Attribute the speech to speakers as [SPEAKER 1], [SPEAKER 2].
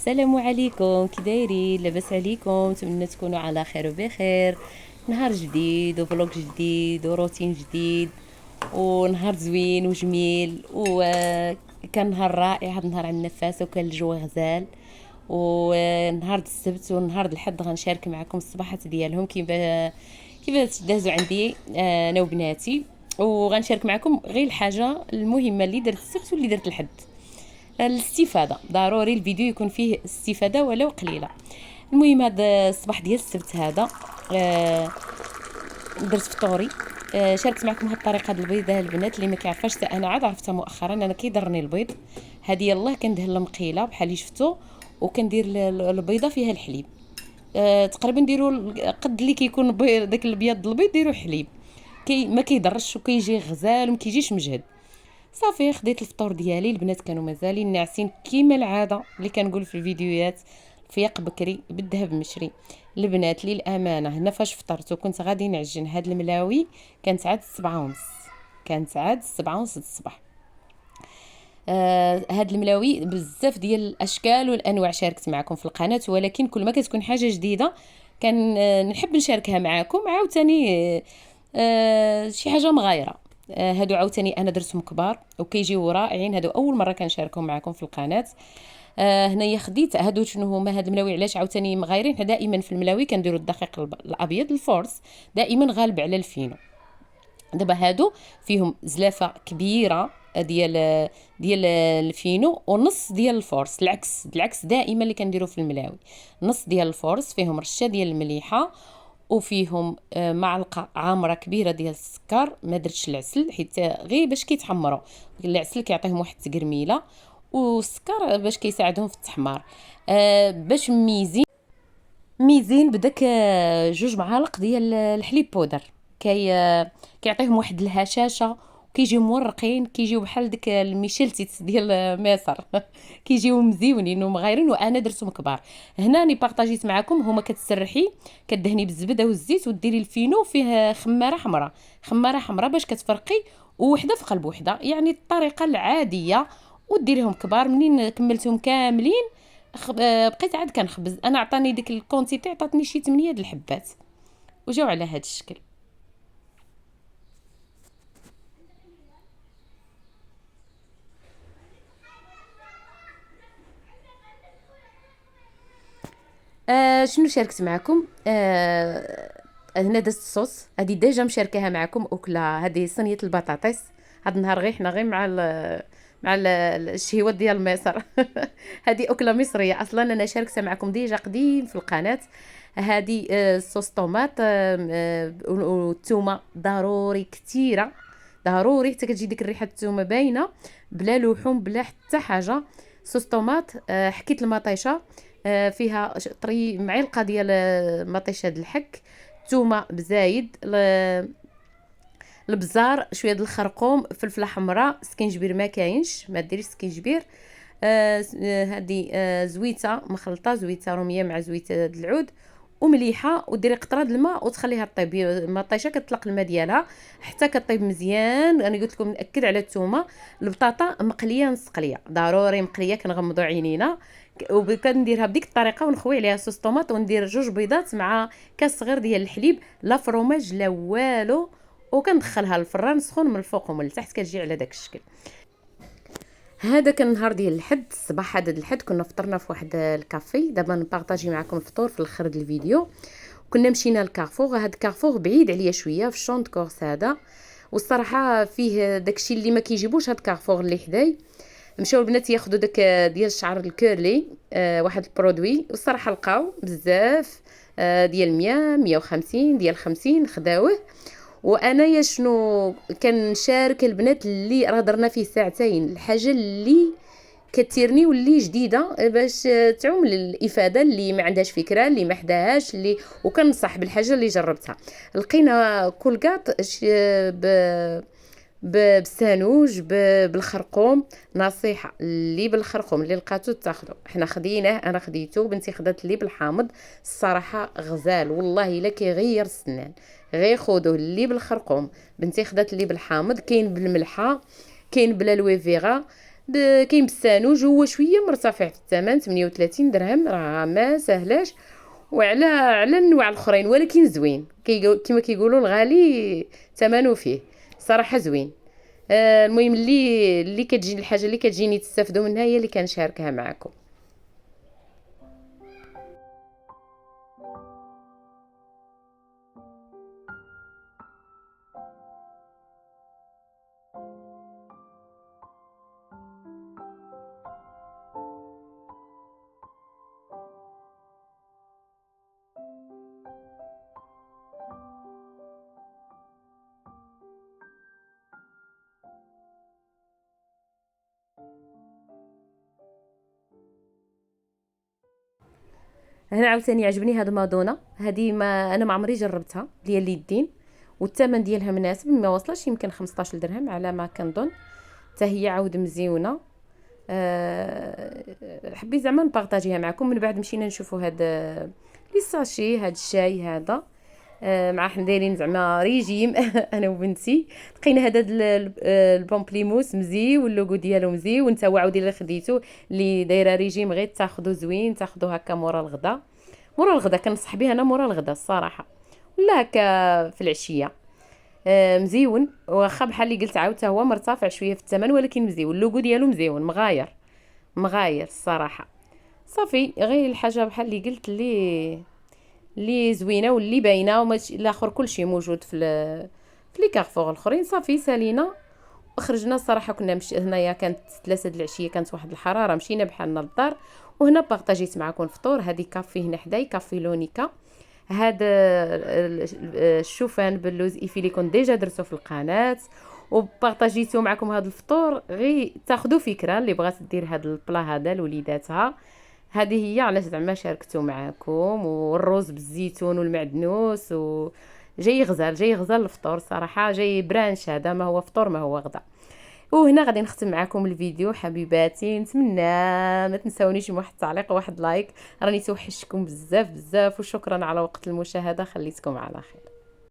[SPEAKER 1] السلام عليكم، كي دايرين؟ لاباس عليكم؟ نتمنى تكونوا على خير وبخير. نهار جديد وفلوق جديد وروتين جديد ونهار زوين وجميل وكان نهار رائع. هذا النهار عندنا نفاسه وكان الجو غزال. ونهار السبت ونهار الحد غنشارك معكم الصباحات ديالهم كيفاش دازوا عندي انا وبناتي. وغنشارك معكم غير الحاجه المهمه اللي درت السبت واللي درت الحد. الاستفاده ضروري الفيديو يكون فيه استفاده ولو قليله. المهم هذا الصباح ديال السبت هذا درت فطوري. شاركت معكم هاد الطريقه د البيض البنات اللي ما كيعرفاش، حتى انا عاد عرفتها مؤخرا. انا كيضرني البيض هذه يلاه كندهن المقيله بحال اللي شفتوا، وكندير البيضه فيها الحليب. تقريبا نديروا قد اللي كيكون داك الابيض البيض ديروا حليب، ما كيضرش وكيجي غزال وما كيجيش مجهد. صافي خديت الفطور ديالي. البنات كانوا مازالين ناعسين كيما العاده اللي كنقول في الفيديوهات، الفياق بكري بالذهب مشري. البنات للامانه هنا فاش فطرت وكنت غادي نعجن هاد الملاوي كانت عاد 7:30، كانت عاد 7:30 الصباح. هاد الملاوي بزاف ديال الاشكال والانواع شاركت معكم في القناه، ولكن كل ما كتكون حاجه جديده كان نحب نشاركها معكم. عاوتاني شي حاجه مغايره. هادو عاوتاني انا درتهم كبار وكيجيو رائعين. هادو اول مره كنشاركهم معكم في القناه. هنايا خديت هادو. شنو هما هاد الملاوي علاش عاوتاني مغايرين؟ دائما في الملاوي كنديروا الدقيق الابيض الفورس دائما غالب على الفينو. دابا هادو فيهم زلافه كبيره ديال الفينو ونص ديال الفورس. العكس دائما اللي كنديروا في الملاوي، نص ديال الفورس فيهم رشه ديال المليحه، وفيهم معلقه عامره كبيره ديال السكر. ما درتش العسل حيت غير باش كيتحمروا، العسل كيعطيهم واحد التقرميله، والسكر باش كيساعدهم في التحمار. باش ميزين بداك 2 معالق ديال الحليب بودر. كيعطيهم واحد الهشاشه وكيجيو مورقين، كيجيو بحال ديك الميشلتيت ديال مصر كيجيو مزيونين ومغايرين. وانا درتهم كبار. هنا راني بارطاجيت معكم. هما كتسرحي كدهني بالزبده والزيت وديري الفينو فيه خماره حمراء باش كتفرقي، وحده في قلب وحده، يعني الطريقه العاديه. وديريهم كبار. منين كملتهم كاملين بقيت عاد كنخبز. انا عطاني ديك الكونتيتي، عطاتني شي 8 د الحبات وجاو على هذا الشكل. شنو شاركت معكم؟ هنا دازت الصوص هذه ديجا مشاركاها معكم. اكله هذه صينيه البطاطس. هذا النهار حنا غير مع الشهيوات ديال مصر هذه اكله مصريه اصلا. انا شاركتها معكم ديجا قديم في القناه. هذه صوص طوماط والثومه ضروري كثيره، ضروري حتى كتجي ديك الريحه الثومه باينه، بلا لحوم بلا حتى حاجه. صوص طوماط. حكيت المطيشه فيها معلقه ديال مطيشه د الحك، ثومه بزايد، البزار، شويه د الخرقوم، فلفله حمراء، سكينجبير ما كاينش ما ديريش سكينجبير. هذه زويته مخلطه، زويته روميه مع زويته د العود ومليحه. وديري قطره د الماء وتخليها طيب. المطيشه كتطلق الماء ديالها حتى كطيب مزيان. انا قلت لكم ناكد على الثومه. البطاطا مقليه نص قليه، ضروري مقليه، كنغمضوا عينينا. وكنديرها بديك الطريقه ونخوي عليها صوص طوماط، وندير 2 بيضات مع كاس صغير ديال الحليب، لا فروماج لا والو، وكندخلها للفران سخون من الفوق ومن التحت، كتجي على داك الشكل. هذا كان نهار ديال الحد. الصباح هذا الحد كنا فطرنا في واحد الكافي. دابا نبارطاجي معكم الفطور في الاخر ديال الفيديو. كنا مشينا لكارفور. هذا كارفور بعيد عليا شويه في شونط كورس هذا، والصراحه فيه داكشي اللي ما كيجيبوش هاد كارفور اللي حداي. مشاو البنات ياخذوا داك ديال الشعر الكيرلي، واحد البرودوي، والصراحه لقاو بزاف ديال 100 150 ديال 50 خداوه. وانايا شنو كنشارك البنات اللي راه درنا فيه ساعتين، الحاجه اللي كتيرني واللي جديده باش تعم للافاده اللي ما عندهاش فكره، اللي ما حداهاش، اللي وكنصح بالحاجه اللي جربتها. لقينا كولغات بالسانوج بالخرقوم. نصيحه اللي بالخرقوم اللي لقاتو تاخذوا. حنا خديناه، انا خديته، بنتي خدات لي بالحامض. الصراحه غزال والله الا كيغير السنان. غير خذوه اللي بالخرقوم. بنتي خدات لي بالحامض. كاين بالملحه، كاين بلا لوي فيغا. كاين بالسانوج، هو شويه مرتفع في الثمن 38 درهم، راه ما سهلاش. وعلى النوع الاخرين، ولكن زوين كما كيقولوا الغالي ثمنه فيه، صراحه زوين. المهم اللي كتجيني الحاجه اللي كتجيني تستافدوا منها هي اللي كنشاركها معكم. هنا عاوتاني عجبني هاد مادونا، هادي ما انا ما عمري جربتها، ديال اليدين، والثمن ديالها مناسب، ما وصلش يمكن 15 درهم على ما كنظن. حتى هي عاود مزيونه. حبيت زعما نبارطاجيها معكم. من بعد مشينا نشوفوا هاد لي ساشي، هاد الشاي هذا. مع حنا دايرين زعما ريجيم انا وبنتي. لقينا هذا البومبليموس مزيون، اللوغو ديالو مزيون، وانت عاودي اللي خديتو اللي دايره ريجيم غير تاخذو زوين، تاخذو هكا مورا الغدا. مورا الغدا كنصح بيه انا، مورا الغدا الصراحه، ولا هكا في العشيه. مزيون، واخا بحال اللي قلت عاود هو مرتفع شويه في الثمن، ولكن مزيون، اللوغو ديالو مزيون، مغاير مغاير الصراحه. صافي، غير الحاجه بحال اللي قلت اللي زوينه واللي باينه، وماشي الاخر كلشي موجود في لي كارفور الاخرين. صافي سالينا وخرجنا. الصراحه كنا هنايا كانت 3 د العشيه، كانت واحد الحراره، مشينا بحالنا للدار. وهنا بارطاجيت معكم الفطور. هذه كافي هنا حداي، كافي لونيكا. هذا الشوفان باللوز ايفيلي كنت ديجا درتو في القناه، وبارطاجيتو معكم هذا الفطور غير تاخذوا فكره اللي بغات دير هذا البلا هذا لوليداتها. هذه هي علاش زعما شاركته معكم. والروز بالزيتون والمعدنوس، و جاي غزال، جاي غزال الفطور صراحه، جاي برانش، هذا ما هو فطور ما هو غدا. وهنا غادي نختم معكم الفيديو حبيباتي. نتمنى ما تنساونيش بواحد التعليق وواحد لايك، راني توحشكم بزاف بزاف، وشكرا على وقت المشاهده، خليتكم على خير.